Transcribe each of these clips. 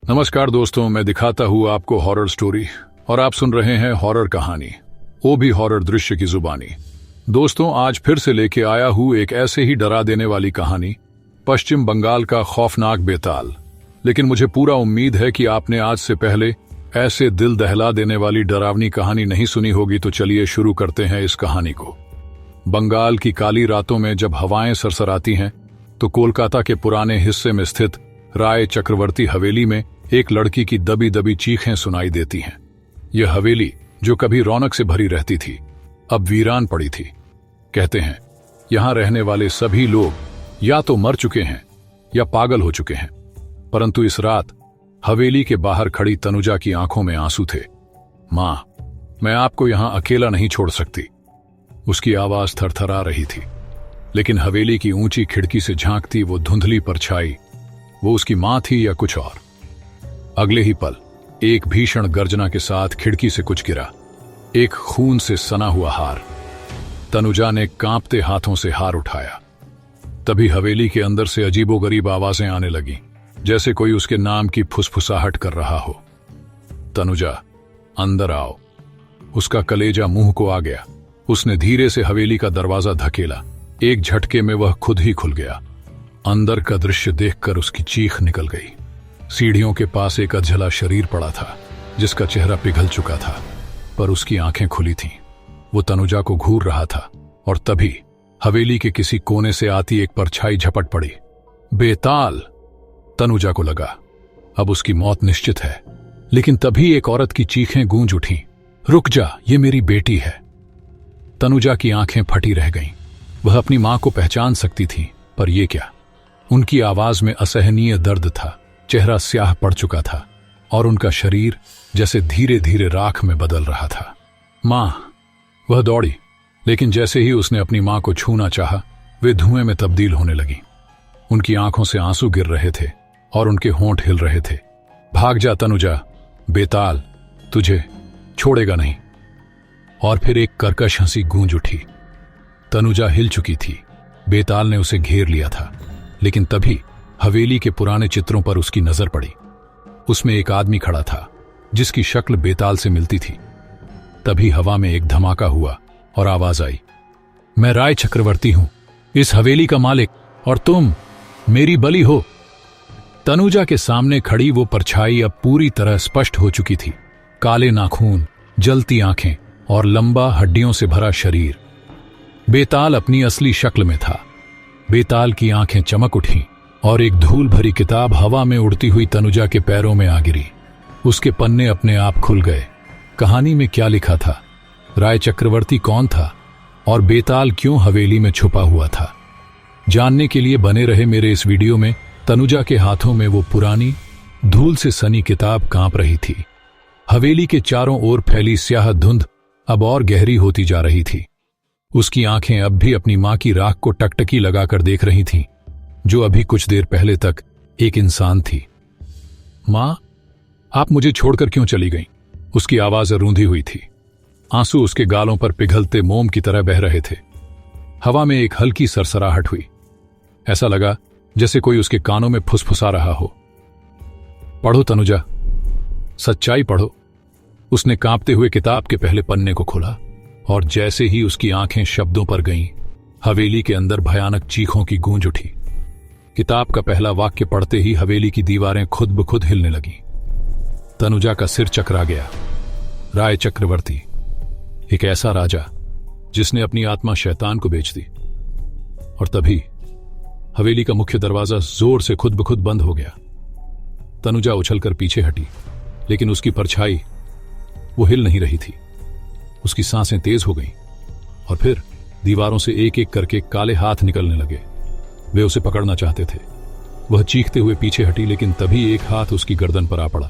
नमस्कार दोस्तों, मैं दिखाता हूँ आपको हॉरर स्टोरी और आप सुन रहे हैं हॉरर कहानी, वो भी हॉरर दृश्य की जुबानी। दोस्तों, आज फिर से लेके आया हूँ एक ऐसे ही डरा देने वाली कहानी, पश्चिम बंगाल का खौफनाक बेताल। लेकिन मुझे पूरा उम्मीद है कि आपने आज से पहले ऐसे दिल दहला देने वाली डरावनी कहानी नहीं सुनी होगी। तो चलिए शुरू करते हैं इस कहानी को। बंगाल की काली रातों में जब हवाएं सरसराती हैं तो कोलकाता के पुराने हिस्से में स्थित राय चक्रवर्ती हवेली में एक लड़की की दबी दबी चीखें सुनाई देती हैं। यह हवेली, जो कभी रौनक से भरी रहती थी, अब वीरान पड़ी थी। कहते हैं यहां रहने वाले सभी लोग या तो मर चुके हैं या पागल हो चुके हैं। परंतु इस रात हवेली के बाहर खड़ी तनुजा की आंखों में आंसू थे। मां, मैं आपको यहां अकेला नहीं छोड़ सकती। उसकी आवाज थरथरा रही थी, लेकिन हवेली की ऊंची खिड़की से झांकती वो धुंधली परछाई, वो उसकी मां थी या कुछ और। अगले ही पल एक भीषण गर्जना के साथ खिड़की से कुछ गिरा, एक खून से सना हुआ हार। तनुजा ने कांपते हाथों से हार उठाया। तभी हवेली के अंदर से अजीबोगरीब आवाजें आने लगीं, जैसे कोई उसके नाम की फुसफुसाहट कर रहा हो। तनुजा, अंदर आओ। उसका कलेजा मुंह को आ गया। उसने धीरे से हवेली का दरवाजा धकेला। एक झटके में वह खुद ही खुल गया। अंदर का दृश्य देखकर उसकी चीख निकल गई। सीढ़ियों के पास एक अधजला शरीर पड़ा था, जिसका चेहरा पिघल चुका था, पर उसकी आंखें खुली थीं। वो तनुजा को घूर रहा था और तभी हवेली के किसी कोने से आती एक परछाई झपट पड़ी। बेताल! तनुजा को लगा अब उसकी मौत निश्चित है। लेकिन तभी एक औरत की चीखें गूंज उठीं, रुक जा, ये मेरी बेटी है। तनुजा की आंखें फटी रह गईं। वह अपनी मां को पहचान सकती थी, पर यह क्या? उनकी आवाज में असहनीय दर्द था। चेहरा स्याह पड़ चुका था और उनका शरीर जैसे धीरे धीरे राख में बदल रहा था। मां! वह दौड़ी, लेकिन जैसे ही उसने अपनी मां को छूना चाहा, वे धुएं में तब्दील होने लगी। उनकी आंखों से आंसू गिर रहे थे और उनके होंठ हिल रहे थे। भाग जा तनुजा, बेताल तुझे छोड़ेगा नहीं। और फिर एक कर्कश हंसी गूंज उठी। तनुजा हिल चुकी थी। बेताल ने उसे घेर लिया था, लेकिन तभी हवेली के पुराने चित्रों पर उसकी नजर पड़ी। उसमें एक आदमी खड़ा था, जिसकी शक्ल बेताल से मिलती थी। तभी हवा में एक धमाका हुआ और आवाज आई, मैं राय चक्रवर्ती हूं, इस हवेली का मालिक, और तुम मेरी बलि हो। तनुजा के सामने खड़ी वो परछाई अब पूरी तरह स्पष्ट हो चुकी थी। काले नाखून, जलती आंखें और लंबा हड्डियों से भरा शरीर। बेताल अपनी असली शक्ल में था। बेताल की आंखें चमक उठीं और एक धूल भरी किताब हवा में उड़ती हुई तनुजा के पैरों में आ गिरी। उसके पन्ने अपने आप खुल गए। कहानी में क्या लिखा था? राय चक्रवर्ती कौन था और बेताल क्यों हवेली में छुपा हुआ था? जानने के लिए बने रहे मेरे इस वीडियो में। तनुजा के हाथों में वो पुरानी धूल से सनी किताब कांप रही थी। हवेली के चारों ओर फैली स्याह धुंध अब और गहरी होती जा रही थी। उसकी आंखें अब भी अपनी मां की राख को टकटकी लगाकर देख रही थीं, जो अभी कुछ देर पहले तक एक इंसान थी। मां, आप मुझे छोड़कर क्यों चली गईं? उसकी आवाज रूंधी हुई थी। आंसू उसके गालों पर पिघलते मोम की तरह बह रहे थे। हवा में एक हल्की सरसराहट हुई। ऐसा लगा जैसे कोई उसके कानों में फुसफुसा रहा हो। पढ़ो तनुजा, सच्चाई पढ़ो। उसने कांपते हुए किताब के पहले पन्ने को खोला और जैसे ही उसकी आंखें शब्दों पर गईं, हवेली के अंदर भयानक चीखों की गूंज उठी। किताब का पहला वाक्य पढ़ते ही हवेली की दीवारें खुद ब खुद हिलने लगीं। तनुजा का सिर चकरा गया। राय चक्रवर्ती, एक ऐसा राजा जिसने अपनी आत्मा शैतान को बेच दी। और तभी हवेली का मुख्य दरवाजा जोर से खुद ब खुद बंद हो गया। तनुजा उछलकर पीछे हटी, लेकिन उसकी परछाई वो हिल नहीं रही थी। उसकी सांसें तेज हो गईं और फिर दीवारों से एक एक करके काले हाथ निकलने लगे। वे उसे पकड़ना चाहते थे। वह चीखते हुए पीछे हटी, लेकिन तभी एक हाथ उसकी गर्दन पर आ पड़ा,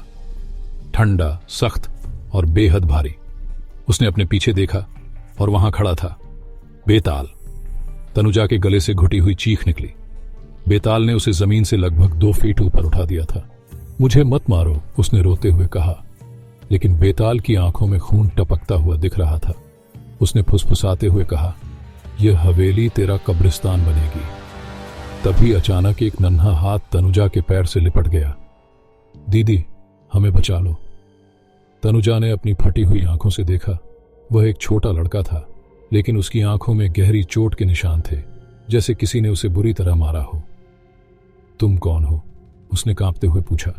ठंडा, सख्त और बेहद भारी। उसने अपने पीछे देखा और वहां खड़ा था बेताल। तनुजा के गले से घुटी हुई चीख निकली। बेताल ने उसे जमीन से लगभग 2 फीट ऊपर उठा दिया था। मुझे मत मारो, उसने रोते हुए कहा, लेकिन बेताल की आंखों में खून टपकता हुआ दिख रहा था। उसने फुसफुसाते हुए कहा, यह हवेली तेरा कब्रिस्तान बनेगी। तभी अचानक एक नन्हा हाथ तनुजा के पैर से लिपट गया। दीदी, हमें बचा लो। तनुजा ने अपनी फटी हुई आंखों से देखा। वह एक छोटा लड़का था, लेकिन उसकी आंखों में गहरी चोट के निशान थे, जैसे किसी ने उसे बुरी तरह मारा हो। तुम कौन हो? उसने कांपते हुए पूछा।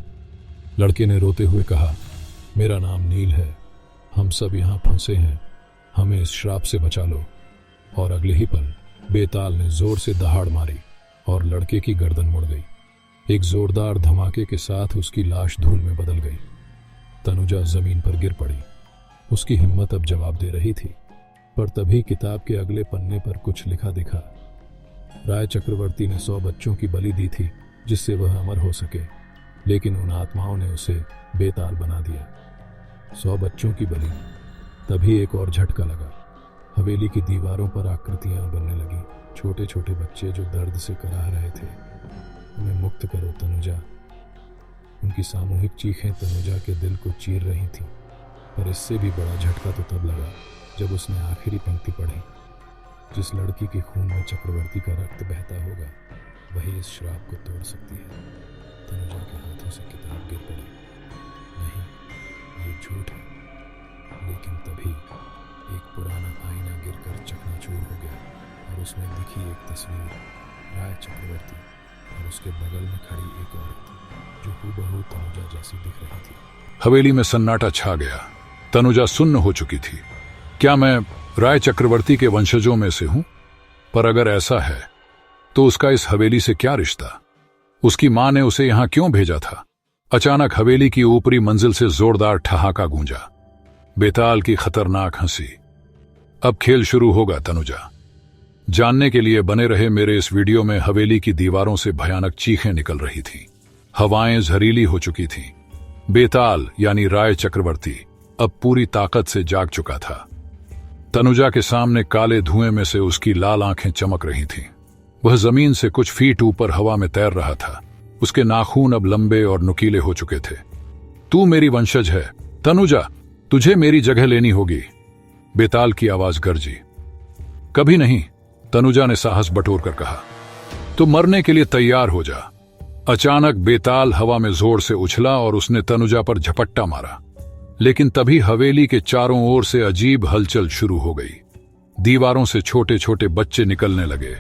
लड़के ने रोते हुए कहा, मेरा नाम नील है। हम सब यहां फंसे हैं, हमें इस श्राप से बचा लो। और अगले ही पल बेताल ने जोर से दहाड़ मारी और लड़के की गर्दन मुड़ गई। एक जोरदार धमाके के साथ उसकी लाश धूल में बदल गई। तनुजा जमीन पर गिर पड़ी। उसकी हिम्मत अब जवाब दे रही थी, पर तभी किताब के अगले पन्ने पर कुछ लिखा दिखा। राय चक्रवर्ती ने 100 बच्चों की बलि दी थी, जिससे वह अमर हो सके, लेकिन उन आत्माओं ने उसे बेताल बना दिया। 100 बच्चों की बलि। तभी एक और झटका लगा। हवेली की दीवारों पर आकृतियां बनने लगी, छोटे छोटे बच्चे जो दर्द से कराह रहे थे। हमें मुक्त करो तनुजा। उनकी सामूहिक चीखें तनुजा के दिल को चीर रही थीं। पर इससे भी बड़ा झटका तो तब लगा जब उसने आखिरी पंक्ति पढ़ी, जिस लड़की के खून में चक्रवर्ती का रक्त बहता होगा, वही इस श्राप को तोड़ सकती है। तनुजा के हाथों से किताब गिर पड़ी। नहीं, ये झूठ है। लेकिन तभी एक पुराना आईना गिरकर चकनाचूर हो गया और उसमें दिखी एक तस्वीर, राय चक्रवर्ती और उसके बगल में खड़ी एक औरत जो हूबहू तनुजा जैसी दिख रही थी। हवेली में सन्नाटा छा गया। तनुजा सुन्न हो चुकी थी। क्या मैं राय चक्रवर्ती के वंशजों में से हूं? पर अगर ऐसा है तो उसका इस हवेली से क्या रिश्ता? उसकी मां ने उसे यहां क्यों भेजा था? अचानक हवेली की ऊपरी मंजिल से जोरदार ठहाका गूंजा। बेताल की खतरनाक हंसी। अब खेल शुरू होगा तनुजा। जानने के लिए बने रहे मेरे इस वीडियो में। हवेली की दीवारों से भयानक चीखें निकल रही थीं। हवाएं जहरीली हो चुकी थीं। बेताल यानी राय चक्रवर्ती अब पूरी ताकत से जाग चुका था। तनुजा के सामने काले धुएं में से उसकी लाल आंखें चमक रही थीं। वह जमीन से कुछ फीट ऊपर हवा में तैर रहा था। उसके नाखून अब लंबे और नुकीले हो चुके थे। तू मेरी वंशज है तनुजा, तुझे मेरी जगह लेनी होगी। बेताल की आवाज गरजी। कभी नहीं, तनुजा ने साहस बटोर कर कहा। तो मरने के लिए तैयार हो जा। अचानक बेताल हवा में जोर से उछला और उसने तनुजा पर झपट्टा मारा। लेकिन तभी हवेली के चारों ओर से अजीब हलचल शुरू हो गई। दीवारों से छोटे छोटे बच्चे निकलने लगे।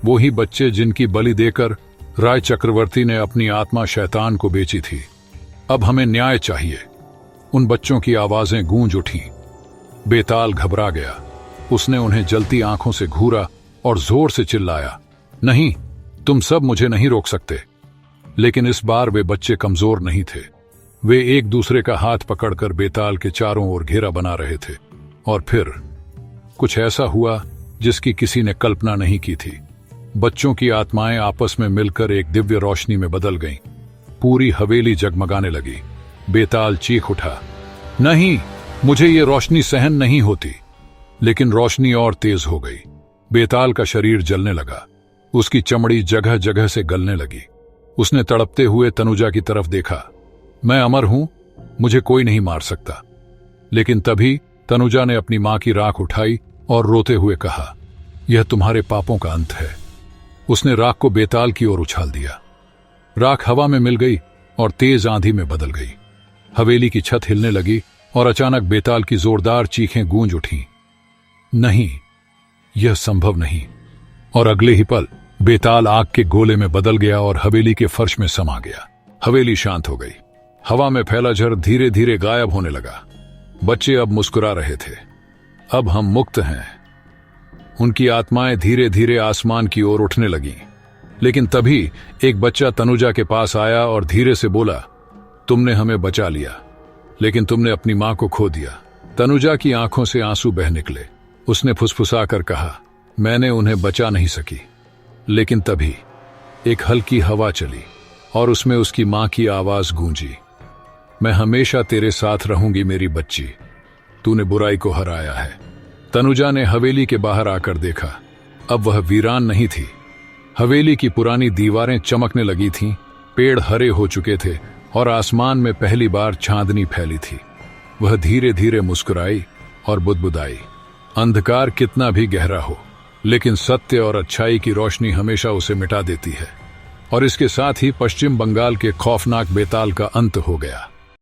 वो ही बच्चे जिनकी बलि देकर राय चक्रवर्ती ने अपनी आत्मा शैतान को बेची थी। अब हमें न्याय चाहिए। उन बच्चों की आवाजें गूंज उठीं। बेताल घबरा गया। उसने उन्हें जलती आंखों से घूरा और जोर से चिल्लाया, नहीं, तुम सब मुझे नहीं रोक सकते। लेकिन इस बार वे बच्चे कमजोर नहीं थे। वे एक दूसरे का हाथ पकड़कर बेताल के चारों ओर घेरा बना रहे थे। और फिर कुछ ऐसा हुआ जिसकी किसी ने कल्पना नहीं की थी। बच्चों की आत्माएं आपस में मिलकर एक दिव्य रोशनी में बदल गईं। पूरी हवेली जगमगाने लगी। बेताल चीख उठा, नहीं, मुझे ये रोशनी सहन नहीं होती। लेकिन रोशनी और तेज हो गई। बेताल का शरीर जलने लगा। उसकी चमड़ी जगह जगह से गलने लगी। उसने तड़पते हुए तनुजा की तरफ देखा। मैं अमर हूं, मुझे कोई नहीं मार सकता। लेकिन तभी तनुजा ने अपनी मां की राख उठाई और रोते हुए कहा, यह तुम्हारे पापों का अंत है। उसने राख को बेताल की ओर उछाल दिया। राख हवा में मिल गई और तेज आंधी में बदल गई। हवेली की छत हिलने लगी और अचानक बेताल की जोरदार चीखें गूंज उठीं। नहीं, यह संभव नहीं। और अगले ही पल बेताल आग के गोले में बदल गया और हवेली के फर्श में समा गया। हवेली शांत हो गई। हवा में फैला झर धीरे धीरे गायब होने लगा। बच्चे अब मुस्कुरा रहे थे। अब हम मुक्त हैं। उनकी आत्माएं धीरे धीरे आसमान की ओर उठने लगीं। लेकिन तभी एक बच्चा तनुजा के पास आया और धीरे से बोला, तुमने हमें बचा लिया, लेकिन तुमने अपनी मां को खो दिया। तनुजा की आंखों से आंसू बह निकले। उसने फुसफुसाकर कहा, मैंने उन्हें बचा नहीं सकी। लेकिन तभी एक हल्की हवा चली और उसमें उसकी मां की आवाज गूंजी, मैं हमेशा तेरे साथ रहूंगी मेरी बच्ची, तूने बुराई को हराया है। तनुजा ने हवेली के बाहर आकर देखा। अब वह वीरान नहीं थी। हवेली की पुरानी दीवारें चमकने लगी थीं, पेड़ हरे हो चुके थे और आसमान में पहली बार चांदनी फैली थी। वह धीरे धीरे मुस्कुराई और बुदबुदाई, अंधकार कितना भी गहरा हो, लेकिन सत्य और अच्छाई की रोशनी हमेशा उसे मिटा देती है। और इसके साथ ही पश्चिम बंगाल के खौफनाक बेताल का अंत हो गया।